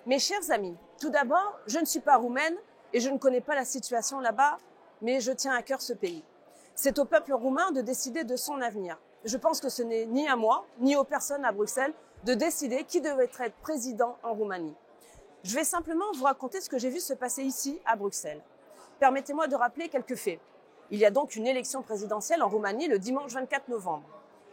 Mes chers amis, tout d'abord, je ne suis pas roumaine et je ne connais pas la situation là-bas, mais je tiens à cœur ce pays. C'est au peuple roumain de décider de son avenir. Je pense que ce n'est ni à moi, ni aux personnes à Bruxelles de décider qui devrait être président en Roumanie. Je vais simplement vous raconter ce que j'ai vu se passer ici, à Bruxelles. Permettez-moi de rappeler quelques faits. Il y a donc une élection présidentielle en Roumanie le dimanche 24 novembre.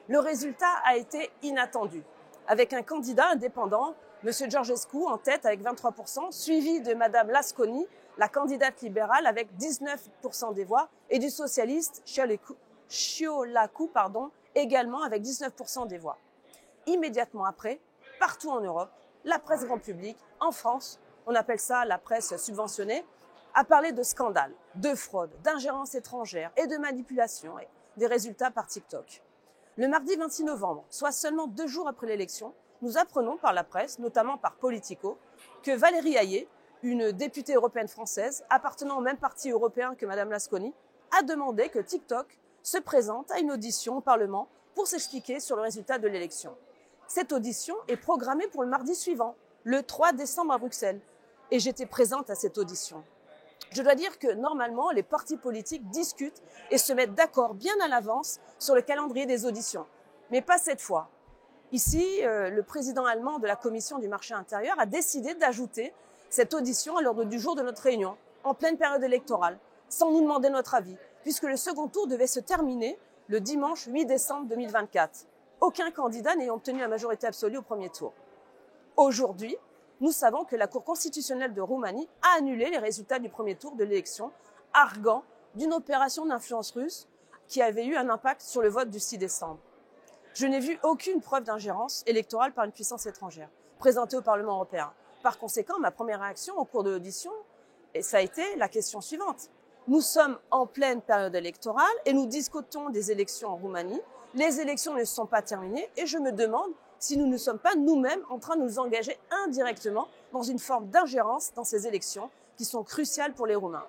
Le résultat a été inattendu, avec un candidat indépendant, M. Georgescu, en tête avec 23%, suivi de Mme Lasconi, la candidate libérale, avec 19% des voix, et du socialiste Ciolacu, également avec 19% des voix. Immédiatement après, partout en Europe, la presse grand public, en France, on appelle ça la presse subventionnée, a parlé de scandales, de fraude, d'ingérence étrangère et de manipulation des résultats par TikTok. Le mardi 26 novembre, soit seulement 2 jours après l'élection, nous apprenons par la presse, notamment par Politico, que Valérie Hayé, une députée européenne française appartenant au même parti européen que Mme Lasconi, a demandé que TikTok se présente à une audition au Parlement pour s'expliquer sur le résultat de l'élection. Cette audition est programmée pour le mardi suivant, le 3 décembre à Bruxelles, et j'étais présente à cette audition. Je dois dire que normalement, les partis politiques discutent et se mettent d'accord bien à l'avance sur le calendrier des auditions, mais pas cette fois. Ici, le président allemand de la Commission du marché intérieur a décidé d'ajouter cette audition à l'ordre du jour de notre réunion, en pleine période électorale, sans nous demander notre avis, puisque le second tour devait se terminer le dimanche 8 décembre 2024. Aucun candidat n'ayant obtenu la majorité absolue au premier tour. Aujourd'hui, nous savons que la Cour constitutionnelle de Roumanie a annulé les résultats du premier tour de l'élection, arguant d'une opération d'influence russe qui avait eu un impact sur le vote du 6 décembre. Je n'ai vu aucune preuve d'ingérence électorale par une puissance étrangère présentée au Parlement européen. Par conséquent, ma première réaction au cours de l'audition, ça a été la question suivante. Nous sommes en pleine période électorale et nous discutons des élections en Roumanie. Les élections ne sont pas terminées et je me demande si nous ne sommes pas nous-mêmes en train de nous engager indirectement dans une forme d'ingérence dans ces élections qui sont cruciales pour les Roumains.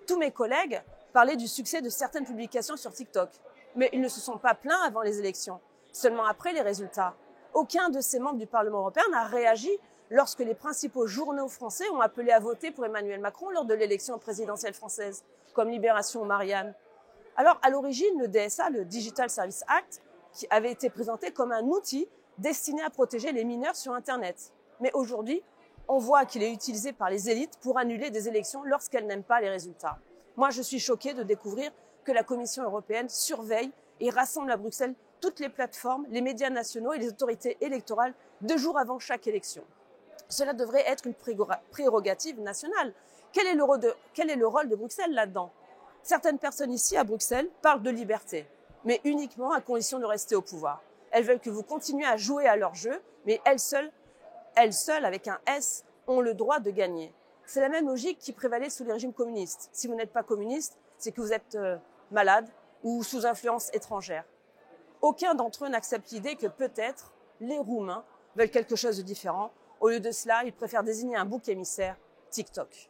Tous mes collègues parlaient du succès de certaines publications sur TikTok, mais ils ne se sont pas plaints avant les élections, seulement après les résultats. Aucun de ces membres du Parlement européen n'a réagi lorsque les principaux journaux français ont appelé à voter pour Emmanuel Macron lors de l'élection présidentielle française, comme Libération ou Marianne. Alors, à l'origine, le DSA, le Digital Service Act, qui avait été présenté comme un outil destiné à protéger les mineurs sur Internet. Mais aujourd'hui, on voit qu'il est utilisé par les élites pour annuler des élections lorsqu'elles n'aiment pas les résultats. Moi, je suis choquée de découvrir que la Commission européenne surveille et rassemble à Bruxelles toutes les plateformes, les médias nationaux et les autorités électorales 2 jours avant chaque élection. Cela devrait être une prérogative nationale. Quel est le rôle de Bruxelles là-dedans ? Certaines personnes ici à Bruxelles parlent de liberté, mais uniquement à condition de rester au pouvoir. Elles veulent que vous continuiez à jouer à leur jeu, mais elles seules, avec un S, ont le droit de gagner. C'est la même logique qui prévalait sous les régimes communistes. Si vous n'êtes pas communiste, c'est que vous êtes malade ou sous influence étrangère. Aucun d'entre eux n'accepte l'idée que peut-être les Roumains veulent quelque chose de différent. Au lieu de cela, ils préfèrent désigner un bouc émissaire, TikTok.